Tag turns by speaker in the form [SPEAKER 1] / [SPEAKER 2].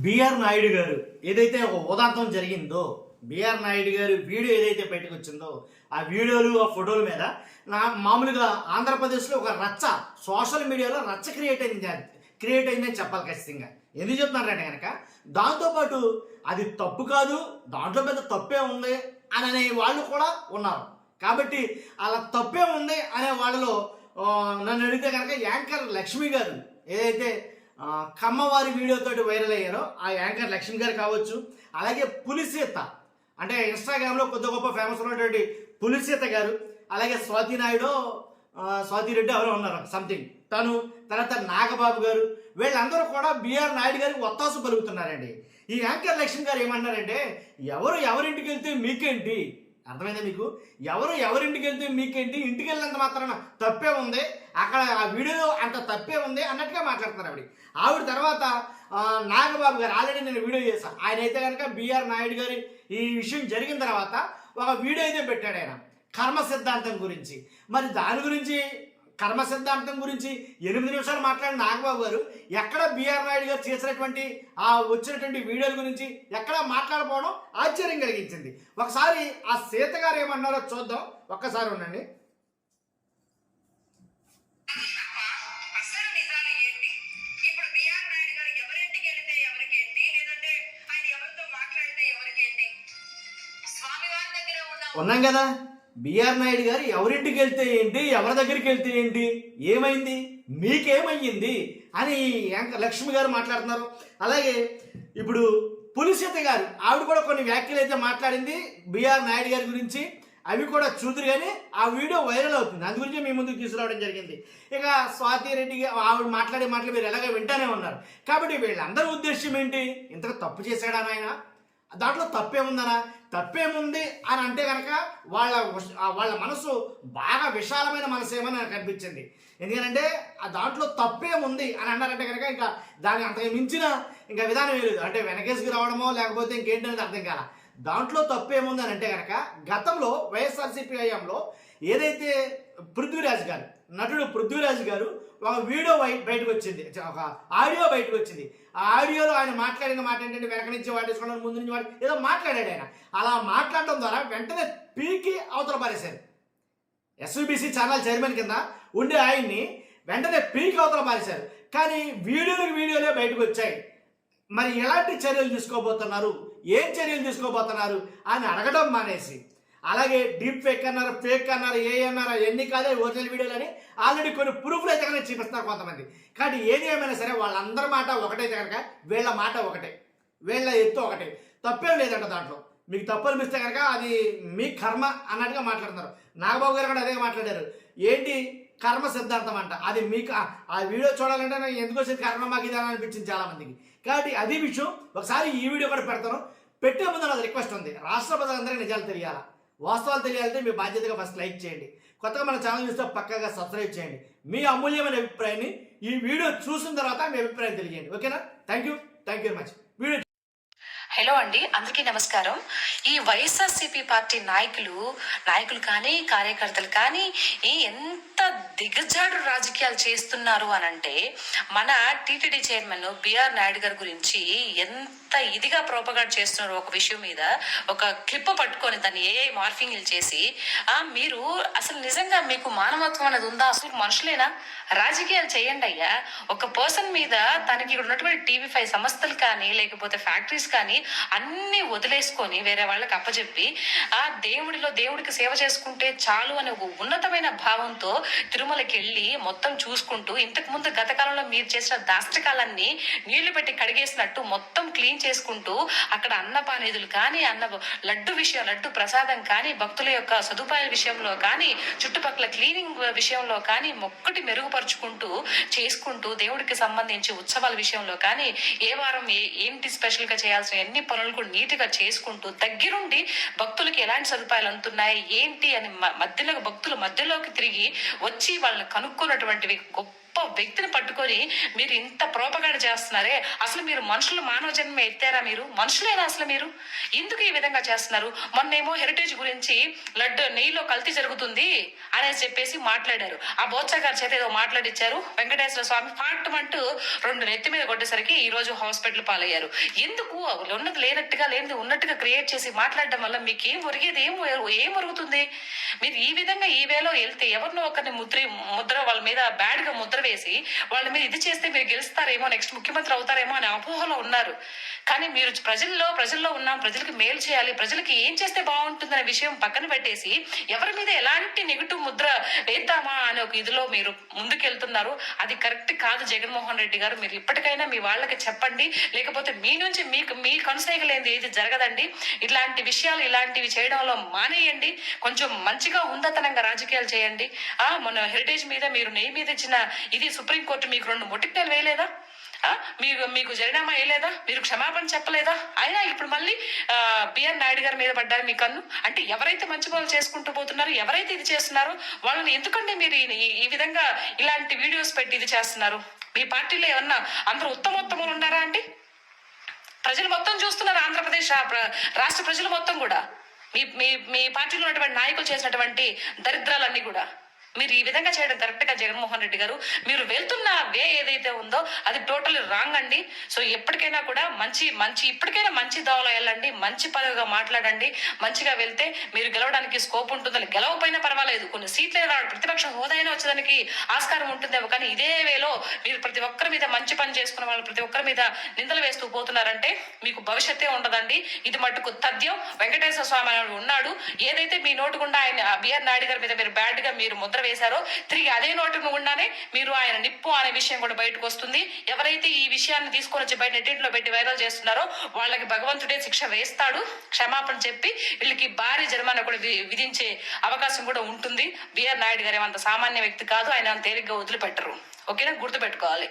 [SPEAKER 1] BR Naidu గారు ఏదైతే ఒక ఉదాంతం జరిగిందో, బిఆర్ నాయుడు గారి వీడియో ఏదైతే బయటకు వచ్చిందో, ఆ వీడియోలు ఆ ఫోటోల మీద మామూలుగా ఆంధ్రప్రదేశ్లో ఒక రచ్చ, సోషల్ మీడియాలో రచ్చ క్రియేట్ అయిందని చెప్పాలి ఖచ్చితంగా. ఎందుకు చెప్తున్నారంటే కనుక, దాంతోపాటు అది తప్పు కాదు, దాంట్లో పెద్ద తప్పే ఉంది అని అనే వాళ్ళు కూడా ఉన్నారు. కాబట్టి అలా తప్పే ఉంది అనే వాళ్ళలో నన్ను అడిగితే కనుక యాంకర్ లక్ష్మి గారు ఏదైతే కమ్మవారి వీడియోతోటి వైరల్ అయ్యారో ఆ యాంకర్ లక్ష్మి గారు కావచ్చు, అలాగే పులిసీత అంటే ఇన్స్టాగ్రామ్లో కొద్ది గొప్ప ఫేమస్ ఉన్నటువంటి పులిసీత గారు, అలాగే స్వాతి రెడ్డి ఎవరో ఉన్నారు సంథింగ్ తను, తర్వాత నాగబాబు గారు, వీళ్ళందరూ కూడా బిఆర్ నాయుడు గారికి ఒత్తాసు పలుకుతున్నారండి. ఈ యాంకర్ లక్ష్మి గారు ఏమన్నారంటే, ఎవరింటికి వెళ్తే మీకేంటి, అర్థమైందా మీకు? ఎవరింటికి వెళ్తే మీకేంటి, ఇంటికి వెళ్ళినంత మాత్రాన తప్పే ఉంది, అక్కడ ఆ వీడియో అంత తప్పే ఉంది అన్నట్టుగా మాట్లాడుతున్నారు ఆవిడ తర్వాత నాగబాబు గారు ఆల్రెడీ నేను వీడియో చేశాను. ఆయన అయితే కనుక బిఆర్ నాయుడు గారి ఈ విషయం జరిగిన తర్వాత ఒక వీడియో అయితే పెట్టాడు ఆయన కర్మ సిద్ధాంతం గురించి. మరి దాని గురించి కర్మ సిద్ధాంతం గురించి 8 నిమిషాలు మాట్లాడిన నాగబాబు గారు ఎక్కడ బిఆర్ నాయుడు గారు చేసినటువంటి ఆ వచ్చినటువంటి వీడియోల గురించి ఎక్కడ మాట్లాడకపోవడం ఆశ్చర్యం కలిగించింది. ఒకసారి ఆ సీత గారు ఏమన్నారో చూద్దాం, ఒక్కసారి ఉండండి. ఉన్నాం కదా, బిఆర్ నాయుడు గారు ఎవరింటికి వెళ్తే ఏంటి, ఎవరి దగ్గరికి వెళ్తే ఏంటి, ఏమైంది, మీకేమయ్యింది అని లక్ష్మి గారు మాట్లాడుతున్నారు. అలాగే ఇప్పుడు పులిసీత గారు ఆవిడ కూడా కొన్ని వ్యాఖ్యలు అయితే మాట్లాడింది బిఆర్ నాయుడు గారి గురించి, అవి కూడా చూదురు కానీ ఆ వీడియో వైరల్ అవుతుంది, అందు గురించి మీ ముందుకు తీసుకురావడం జరిగింది. ఇక స్వాతి రెడ్డి ఆవిడ మాట్లాడే మాటలు మీరు ఎలాగ వింటానే ఉన్నారు. కాబట్టి వీళ్ళందరి ఉద్దేశం ఏంటి, ఇంతగా తప్పు చేశాడా నాయన, దాంట్లో తప్పేముందనా, తప్పేముంది అని అంటే కనుక వాళ్ళ మనసు బాగా విశాలమైన మనసు ఏమని నాకు అనిపించింది. ఎందుకంటే ఆ దాంట్లో తప్పేముంది అని అన్నారంటే కనుక ఇంకా దాని అంతగా మించిన ఇంకా విధానం లేదు, అంటే వెనకేసుకు రావడమో లేకపోతే ఇంకేంటి అనేది అర్థం కాల. దాంట్లో తప్పేముంది అని అంటే కనుక వైఎస్ఆర్సీపీ వైఎస్ఆర్సీపీఐఎంలో ఏదైతే నటుడు పృథ్వీరాజ్ గారు ఒక వీడియో బయటకు వచ్చింది, ఒక ఆడియో బయటకు వచ్చింది. ఆ ఆడియోలో ఆయన మాట్లాడిన మాట ఏంటంటే, వెనక నుంచి వాడేసుకోవడం, ముందు నుంచి వాడు ఏదో మాట్లాడాడు ఆయన. అలా మాట్లాడడం ద్వారా వెంటనే పీకి అవతల పారేశారు. ఎస్వీబీసీ ఛానల్ చైర్మన్ కింద ఉండే ఆయన్ని వెంటనే పీకి అవతల పారేశారు. కానీ వీడియోలే బయటకు వచ్చాయి. మరి ఎలాంటి చర్యలు తీసుకోబోతున్నారు, ఏం చర్యలు తీసుకోబోతున్నారు అని అడగడం మానేసి, అలాగే డీప్ ఫేక్ అన్నారు, ఫేక్ అన్నారు, ఏ అన్నారు, ఎన్ని కాదే ఒరిజినల్ వీడియోలు అని ఆల్రెడీ కొన్ని ప్రూఫ్లు అయితే కనుక చూపిస్తున్నారు కొంతమంది. కానీ ఏది ఏమైనా సరే వాళ్ళందరి మాట ఒకటైతే కనుక వీళ్ళ మాట ఒకటే, వీళ్ళ ఎత్తు ఒకటే, తప్పేం లేదంట దాంట్లో. మీకు తప్పు అనిపిస్తే కనుక అది మీ కర్మ అన్నట్టుగా మాట్లాడుతున్నారు. నాగబాబు గారు కూడా అదే మాట్లాడారు, ఏంటి కర్మ సిద్ధాంతం అంట, అది మీకు ఆ వీడియో చూడాలంటే నాకు ఎందుకు వచ్చింది కర్మ మాకు ఇది అని అనిపించింది చాలా మందికి. కాబట్టి అది విషయం. ఒకసారి ఈ వీడియో కూడా పెడతాను. పెట్టే ముందు నాకు రిక్వెస్ట్ ఉంది, రాష్ట్ర ప్రజలందరికీ నిజాలు తెలియాలా, వాస్తవాలు తెలియాలంటే మీ బాధ్యతగా ఫస్ట్ లైక్ చేయండి, కొత్తగా మన ఛానల్ చూస్తే పక్కగా సబ్స్క్రైబ్ చేయండి. మీ అమూల్యమైన అభిప్రాయాన్ని ఈ వీడియో చూసిన తర్వాత మీ అభిప్రాయం తెలియజేయండి. ఓకేనా? Thank you very much. Video
[SPEAKER 2] hello అండి, అందరికీ నమస్కారం. ఈ వైఎస్ఆర్సీపీ పార్టీ నాయకులు కానీ కార్యకర్తలు కానీ ఎంత దిగజాడు రాజకీయాలు చేస్తున్నారు అనంటే, మన టీటీడీ చైర్మన్ బిఆర్ నాయుడు గారి గురించి ఎంత ఇదిగా ప్రోపగాడ్ చేస్తున్నారు ఒక విషయం మీద ఒక క్లిప్ పట్టుకొని దాన్ని మార్ఫింగ్లు చేసి, మీరు అసలు నిజంగా మీకు మానవత్వం అనేది ఉందా, అసలు మనుషులేనా, రాజకీయాలు చేయండి అయ్యా. ఒక పర్సన్ మీద తనకి ఇక్కడ ఉన్నటువంటి టీవీ5 సంస్థలు కానీ లేకపోతే ఫ్యాక్టరీస్ కానీ అన్ని వదిలేసుకొని వేరే వాళ్ళకి అప్పచెప్పి ఆ దేవుడికి సేవ చేసుకుంటే చాలు అనే ఒక ఉన్నతమైన భావంతో తిరుమలకి వెళ్ళి మొత్తం చూసుకుంటూ, ఇంతకు ముందు గత కాలంలో మీరు చేసిన దాష్టికాలన్నీ నీళ్లు పెట్టి కడిగేసినట్టు మొత్తం క్లీన్ చేసుకుంటూ, అక్కడ అన్నపానేదులు కానీ లడ్డు ప్రసాదం కానీ భక్తుల యొక్క సదుపాయాల విషయంలో కానీ చుట్టుపక్కల క్లీనింగ్ విషయంలో కానీ మొక్కటి మెరుగుపరుచుకుంటూ చేసుకుంటూ, దేవుడికి సంబంధించి ఉత్సవాల విషయంలో కానీ ఏ వారం ఏంటి స్పెషల్ గా చేయాల్సిన అన్ని పనులు కూడా నీట్ గా చేసుకుంటూ దగ్గరుండి భక్తులకి ఎలాంటి సదుపాయాలు అందుతున్నాయి ఏంటి అని భక్తుల మధ్యలోకి తిరిగి వచ్చి వాళ్ళని కనుక్కున్నటువంటివి గొప్ప వ్యక్తిని పట్టుకొని మీరు ఇంత ప్రోపగాడ చేస్తున్నారే, అసలు మీరు మనుషులు మానవ జన్మ ఎత్తారా? మీరు మనుషులేనా అసలు? మీరు ఎందుకు ఈ విధంగా చేస్తున్నారు? మొన్నేమో హెరిటేజ్ గురించి లడ్డు నెయ్యిలో కల్తీ జరుగుతుంది అనేసి చెప్పేసి మాట్లాడారు. ఆ బోత్స గారి చేత ఏదో మాట్లాడిచ్చారు. వెంకటేశ్వర స్వామి పాటు అంటూ 2 నెత్తి మీద కొట్టేసరికి ఈ రోజు హాస్పిటల్ పాలయ్యారు. ఎందుకు ఉన్నది లేనట్టుగా లేనిది ఉన్నట్టుగా క్రియేట్ చేసి మాట్లాడడం వల్ల మీకు ఏం ఒరిగేది? ఏం ఒరుగుతుంది? మీరు ఈ విధంగా ఈ వేలో వెళ్తే ఎవరినో ఒకరిని ముద్ర వాళ్ళ మీద బ్యాడ్ గా ముద్ర వేసి వాళ్ళ మీద ఇది చేస్తే మీరు గెలుస్తారేమో, నెక్స్ట్ ముఖ్యమంత్రి అవుతారేమో అనే అపోహలో ఉన్నారు. కానీ మీరు ప్రజల్లో ఉన్నాం, ప్రజలకు మేలు చేయాలి, ప్రజలకి ఏం చేస్తే బాగుంటుందనే విషయం పక్కన పెట్టేసి ఎవరి మీద ఎలాంటి నెగిటివ్ ముద్ర వేద్దామా అనే ఒక ఇదిలో మీరు ముందుకెళ్తున్నారు. అది కరెక్ట్ కాదు. జగన్మోహన్ రెడ్డి గారు, మీరు ఇప్పటికైనా మీ వాళ్ళకి చెప్పండి, లేకపోతే మీ నుంచి మీ కొనసాగలేంది ఏది జరగదండి. ఇలాంటివి చేయడంలో మానేయండి. కొంచెం మంచిగా ఉందతనంగా రాజకీయాలు చేయండి. మన హెరిటేజ్ మీద మీరు నెయ్యి మీద ఇచ్చిన ఇది సుప్రీంకోర్టు మీకు 2 మొటిక్కాయలు వేయలేదా? మీకు జరినామా వేయలేదా? మీరు క్షమాపణ చెప్పలేదా? అయినా ఇప్పుడు మళ్ళీ బిఆర్ నాయుడు గారి మీద పడ్డారు మీ కన్ను. అంటే ఎవరైతే మంచి పనులు చేసుకుంటూ పోతున్నారో, ఎవరైతే ఇది చేస్తున్నారో వాళ్ళని ఎందుకంటే మీరు ఈ విధంగా ఇలాంటి వీడియోస్ పెట్టి ఇది చేస్తున్నారు? మీ పార్టీలో ఏమన్నా అందరూ ఉత్తమోత్తములు ఉన్నారా అండి? ప్రజలు మొత్తం చూస్తున్నారు. ఆంధ్రప్రదేశ్ రాష్ట్ర ప్రజలు మొత్తం కూడా మీ పార్టీలో ఉన్నటువంటి నాయకులు చేసినటువంటి దరిద్రాలన్నీ కూడా మీరు ఈ విధంగా చేయడం కరెక్ట్ గా జగన్మోహన్ రెడ్డి గారు? మీరు వెళ్తున్న వే ఏదైతే ఉందో అది టోటల్ రాంగ్ అండి. సో ఎప్పటికైనా కూడా ఇప్పటికైనా మంచి దోవలో వెళ్ళండి, మంచి పదవిగా మాట్లాడండి. మంచిగా వెళ్తే మీరు గెలవడానికి స్కోప్ ఉంటుందని, గెలవకపోయినా పర్వాలేదు, కొన్ని సీట్లే రావడం, ప్రతిపక్ష హోదా అయినా వచ్చేదానికి ఆస్కారం ఉంటుందేమో. కానీ ఇదే వేలో మీరు ప్రతి ఒక్కరి మీద మంచి పని చేసుకున్న వాళ్ళు ప్రతి ఒక్కరి మీద నిందలు వేస్తూ పోతున్నారంటే మీకు భవిష్యత్తే ఉండదండి. ఇది మట్టుకు తథ్యం. వెంకటేశ్వర స్వామి ఉన్నాడు. ఏదైతే మీ నోటు గుండా ఆయన బిఆర్ నాయుడు గారి మీద మీరు బ్యాడ్ గా మీరు ముద్ర వేశారో, తిరిగి అదే నోటు గుండానే మీరు ఆయన నిప్పు అనే విషయం కూడా బయటకు వస్తుంది. ఎవరైతే ఈ విషయాన్ని తీసుకొని వచ్చి బయట నెట్టింట్లో పెట్టి వైరల్ చేస్తున్నారో వాళ్ళకి భగవంతుడే శిక్ష వేస్తాడు. క్షమాపణ చెప్పి వీళ్ళకి భారీ జరిమానా కూడా విధించే అవకాశం కూడా ఉంటుంది. బిఆర్ నాయుడు గారు ఏమంత సామాన్య వ్యక్తి కాదు. ఆయన తేలిగ్గా వదిలిపెట్టరు. ఓకేనా? గుర్తుపెట్టుకోవాలి.